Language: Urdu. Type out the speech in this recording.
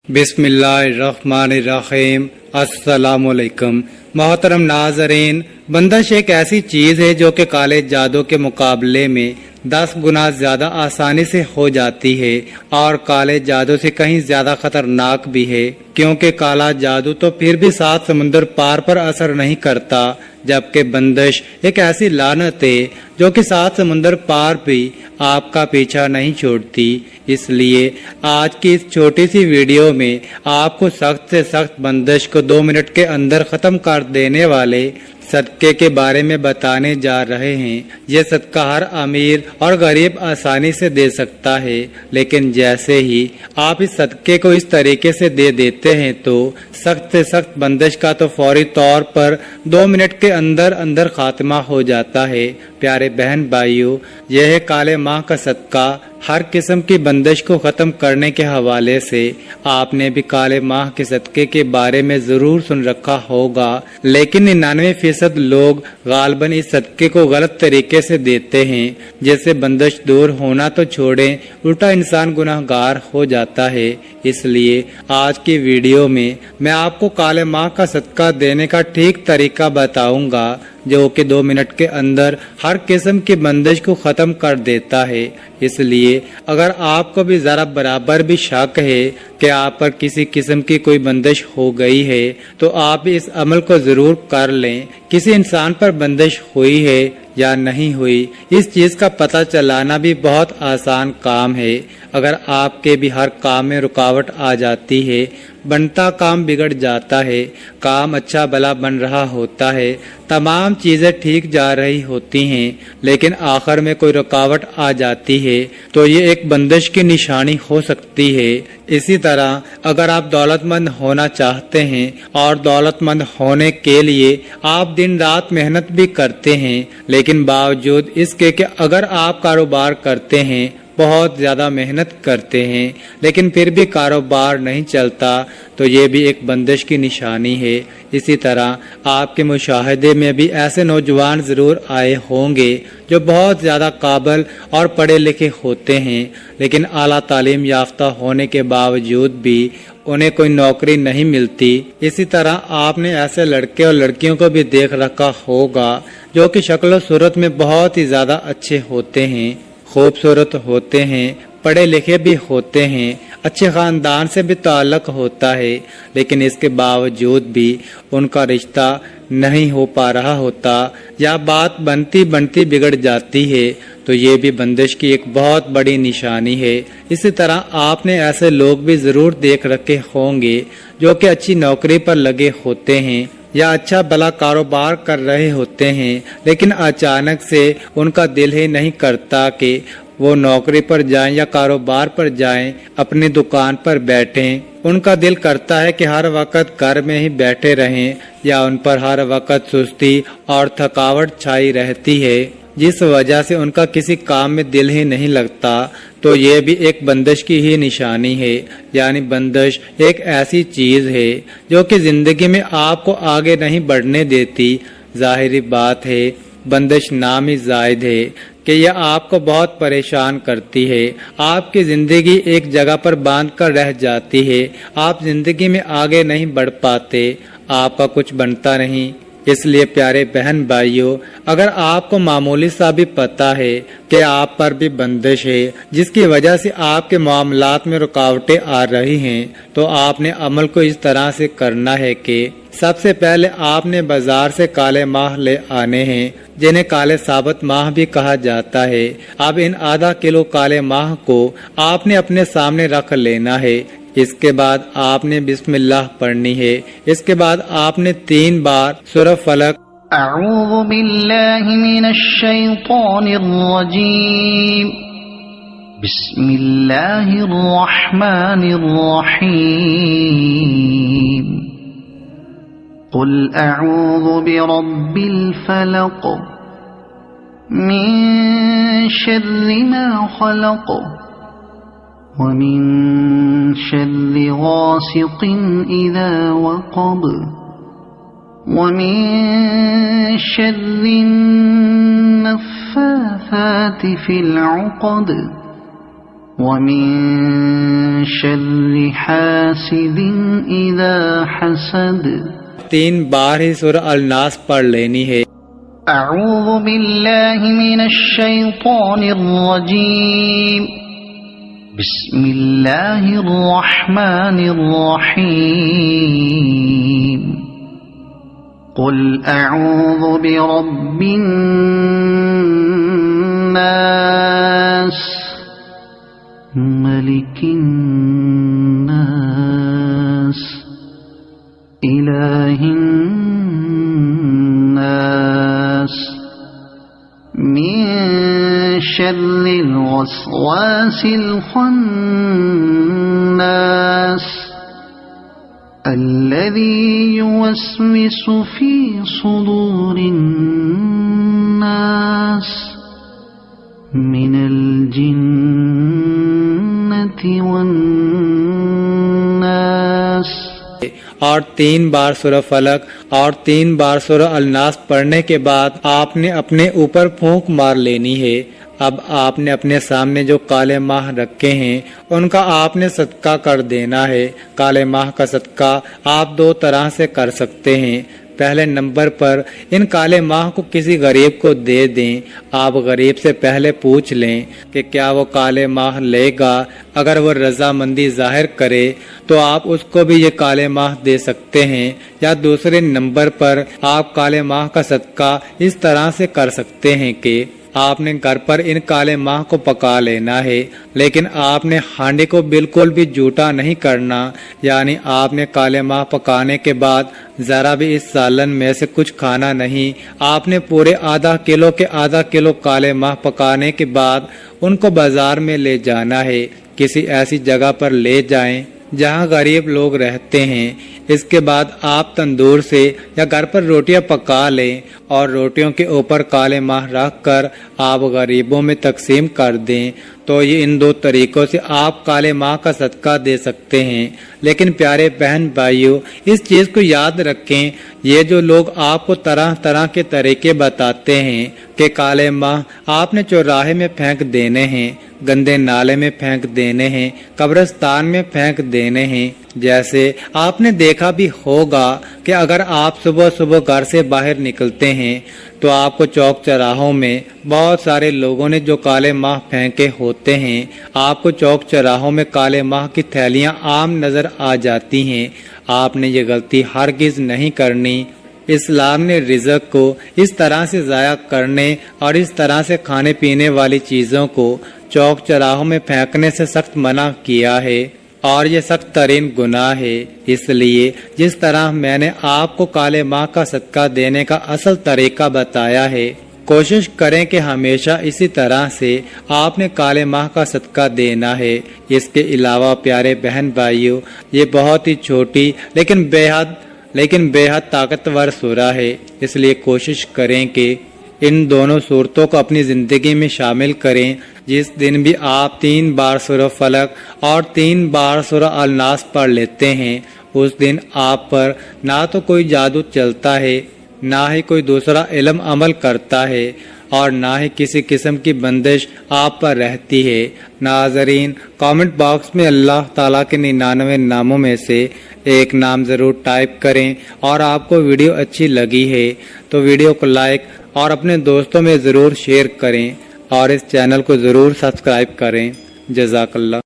بسم اللہ الرحمن الرحیم۔ السلام علیکم محترم ناظرین، بندش ایک ایسی چیز ہے جو کہ کالے جادو کے مقابلے میں 10 گنا زیادہ آسانی سے ہو جاتی ہے اور کالے جادو سے کہیں زیادہ خطرناک بھی ہے، کیونکہ کالا جادو تو پھر بھی 7 سمندر پار پر اثر نہیں کرتا، جبکہ بندش ایک ایسی لعنت ہے جو کہ 7 سمندر پار بھی آپ کا پیچھا نہیں چھوڑتی۔ اس لیے آج کی اس چھوٹی سی ویڈیو میں آپ کو سخت سے سخت بندش کو 2 منٹ کے اندر ختم کر دینے والے صدقے کے بارے میں بتانے جا رہے ہیں۔ یہ صدقہ ہر امیر اور غریب آسانی سے دے سکتا ہے، لیکن جیسے ہی آپ اس صدقے کو اس طریقے سے دے دیتے ہیں تو سخت سے سخت بندش کا تو فوری طور پر 2 منٹ کے اندر اندر خاتمہ ہو جاتا ہے۔ پیارے بہن بھائیوں، یہ ہے کالے ماہ کا صدقہ۔ ہر قسم کی بندش کو ختم کرنے کے حوالے سے آپ نے بھی کالے ماہ کے صدقے کے بارے میں ضرور سن رکھا ہوگا، لیکن 99% لوگ غالباً اس صدقے کو غلط طریقے سے دیتے ہیں، جس سے بندش دور ہونا تو چھوڑیں الٹا انسان گناہ گار ہو جاتا ہے۔ اس لیے آج کی ویڈیو میں آپ کو کالے ماہ کا صدقہ دینے کا ٹھیک طریقہ بتاؤں گا، جو کہ 2 منٹ کے اندر ہر قسم کی بندش کو ختم کر دیتا ہے۔ اس لیے اگر آپ کو بھی ذرا برابر بھی شک ہے کہ آپ پر کسی قسم کی کوئی بندش ہو گئی ہے تو آپ اس عمل کو ضرور کر لیں۔ کسی انسان پر بندش ہوئی ہے یا نہیں ہوئی، اس چیز کا پتہ چلانا بھی بہت آسان کام ہے۔ اگر آپ کے بھی ہر کام میں رکاوٹ آ جاتی ہے، بنتا کام بگڑ جاتا ہے، کام اچھا بھلا بن رہا ہوتا ہے، تمام چیزیں ٹھیک جا رہی ہوتی ہیں، لیکن آخر میں کوئی رکاوٹ آ جاتی ہے تو یہ ایک بندش کی نشانی ہو سکتی ہے۔ اسی طرح اگر آپ دولت مند ہونا چاہتے ہیں اور دولت مند ہونے کے لیے آپ دن رات محنت بھی کرتے ہیں، لیکن باوجود اس کے کہ اگر آپ کاروبار کرتے ہیں، بہت زیادہ محنت کرتے ہیں، لیکن پھر بھی کاروبار نہیں چلتا، تو یہ بھی ایک بندش کی نشانی ہے۔ اسی طرح آپ کے مشاہدے میں بھی ایسے نوجوان ضرور آئے ہوں گے جو بہت زیادہ قابل اور پڑھے لکھے ہوتے ہیں، لیکن اعلیٰ تعلیم یافتہ ہونے کے باوجود بھی انہیں کوئی نوکری نہیں ملتی۔ اسی طرح آپ نے ایسے لڑکے اور لڑکیوں کو بھی دیکھ رکھا ہوگا جو کہ شکل و صورت میں بہت ہی زیادہ اچھے ہوتے ہیں، خوبصورت ہوتے ہیں، پڑھے لکھے بھی ہوتے ہیں، اچھے خاندان سے بھی تعلق ہوتا ہے، لیکن اس کے باوجود بھی ان کا رشتہ نہیں ہو پا رہا ہوتا یا بات بنتی بنتی بگڑ جاتی ہے، تو یہ بھی بندش کی ایک بہت بڑی نشانی ہے۔ اسی طرح آپ نے ایسے لوگ بھی ضرور دیکھ رکھے ہوں گے جو کہ اچھی نوکری پر لگے ہوتے ہیں یا اچھا بھلا کاروبار کر رہے ہوتے ہیں، لیکن اچانک سے ان کا دل ہی نہیں کرتا کہ وہ نوکری پر جائیں یا کاروبار پر جائیں، اپنی دکان پر بیٹھیں۔ ان کا دل کرتا ہے کہ ہر وقت گھر میں ہی بیٹھے رہیں، یا ان پر ہر وقت سستی اور تھکاوٹ چھائی رہتی ہے، جس وجہ سے ان کا کسی کام میں دل ہی نہیں لگتا، تو یہ بھی ایک بندش کی ہی نشانی ہے۔ یعنی بندش ایک ایسی چیز ہے جو کہ زندگی میں آپ کو آگے نہیں بڑھنے دیتی۔ ظاہری بات ہے، بندش نام ہی زائد ہے کہ یہ آپ کو بہت پریشان کرتی ہے، آپ کی زندگی ایک جگہ پر باندھ کر رہ جاتی ہے، آپ زندگی میں آگے نہیں بڑھ پاتے، آپ کا کچھ بنتا نہیں۔ اس لیے پیارے بہن بھائیوں، اگر آپ کو معمولی سا بھی پتہ ہے کہ آپ پر بھی بندش ہے جس کی وجہ سے آپ کے معاملات میں رکاوٹیں آ رہی ہیں، تو آپ نے عمل کو اس طرح سے کرنا ہے کہ سب سے پہلے آپ نے بازار سے کالے ماہ لے آنے ہیں، جنہیں کالے ثابت ماہ بھی کہا جاتا ہے۔ اب ان آدھا کلو کالے ماہ کو آپ نے اپنے سامنے رکھ لینا ہے۔ اس کے بعد آپ نے بسم اللہ پڑھنی ہے۔ اس کے بعد آپ نے 3 بار سورہ فلق، اعوذ باللہ من الشیطان الرجیم، بسم اللہ الرحمن الرحیم، قل اعوذ برب الفلق من شر ما خلق ومن شر غاسق اذا وقب ومن شر النفاثات في العقد ومن شر حاسد إذا حسد. 3 بار ہی سورہ الناس پڑھ لینی ہے. أعوذ بالله من الشيطان الرجيم. بسم الله الرحمن الرحيم. قل أعوذ برب الناس ملك الناس إله الناس من شر الوسواس الخناس الذي يوسوس في صدور الناس من الجنة والناس. اور 3 بار سورہ فلق اور 3 بار سورہ الناس پڑھنے کے بعد آپ نے اپنے اوپر پھونک مار لینی ہے. اب آپ نے اپنے سامنے جو کالے ماہ رکھے ہیں ان کا آپ نے صدقہ کر دینا ہے. کالے ماہ کا صدقہ آپ 2 طرح سے کر سکتے ہیں. پہلے نمبر پر ان کالے ماہ کو کسی غریب کو دے دیں. آپ غریب سے پہلے پوچھ لیں کہ کیا وہ کالے ماہ لے گا. اگر وہ رضامندی ظاہر کرے تو آپ اس کو بھی یہ کالے ماہ دے سکتے ہیں. یا دوسرے نمبر پر آپ کالے ماہ کا صدقہ اس طرح سے کر سکتے ہیں کہ آپ نے گھر پر ان کالے ماہ کو پکا لینا ہے، لیکن آپ نے ہانڈی کو بالکل بھی جھوٹا نہیں کرنا. یعنی آپ نے کالے ماہ پکانے کے بعد ذرا بھی اس سالن میں سے کچھ کھانا نہیں. آپ نے پورے آدھا کلو کالے ماہ پکانے کے بعد ان کو بازار میں لے جانا ہے. کسی ایسی جگہ پر لے جائیں جہاں غریب لوگ رہتے ہیں. اس کے بعد آپ تندور سے یا گھر پر روٹیاں پکا لیں اور روٹیوں کے اوپر کالے ماہ رکھ کر آپ غریبوں میں تقسیم کر دیں. تو یہ ان 2 طریقوں سے آپ کالے ماہ کا صدقہ دے سکتے ہیں. لیکن پیارے بہن بھائیوں، اس چیز کو یاد رکھیں، یہ جو لوگ آپ کو طرح طرح کے طریقے بتاتے ہیں کہ کالے ماہ آپ نے چوراہے میں پھینک دینے ہیں، گندے نالے میں پھینک دینے ہیں، قبرستان میں پھینک دینے ہیں. جیسے آپ نے دیکھا بھی ہوگا کہ اگر آپ صبح صبح گھر سے باہر نکلتے ہیں تو آپ کو چوک چراہوں میں بہت سارے لوگوں نے جو کالے ماہ پھینکے ہوتے ہیں، آپ کو چوک چراہوں میں کالے ماہ کی تھیلیاں عام نظر آ جاتی ہیں. آپ نے یہ غلطی ہرگز نہیں کرنی. اسلام نے رزق کو اس طرح سے ضائع کرنے اور اس طرح سے کھانے پینے والی چیزوں کو چوک چراہوں میں پھینکنے سے سخت منع کیا ہے، اور یہ سخت ترین گناہ ہے. اس لیے جس طرح میں نے آپ کو کالے ماہ کا صدقہ دینے کا اصل طریقہ بتایا ہے، کوشش کریں کہ ہمیشہ اسی طرح سے آپ نے کالے ماہ کا صدقہ دینا ہے. اس کے علاوہ پیارے بہن بھائیوں، یہ بہت ہی چھوٹی لیکن بے حد طاقتور سورہ ہے. اس لیے کوشش کریں کہ ان دونوں صورتوں کو اپنی زندگی میں شامل کریں. جس دن بھی آپ 3 بار سورہ فلق اور 3 بار سورہ الناس پڑھ لیتے ہیں، اس دن آپ پر نہ تو کوئی جادو چلتا ہے، نہ ہی کوئی دوسرا علم عمل کرتا ہے، اور نہ ہی کسی قسم کی بندش آپ پر رہتی ہے. ناظرین، کامنٹ باکس میں اللہ تعالیٰ کے 99 ناموں میں سے ایک نام ضرور ٹائپ کریں. اور آپ کو ویڈیو اچھی لگی ہے تو ویڈیو کو لائک اور اپنے دوستوں میں ضرور شیئر کریں، اور اس چینل کو ضرور سبسکرائب کریں. جزاک اللہ.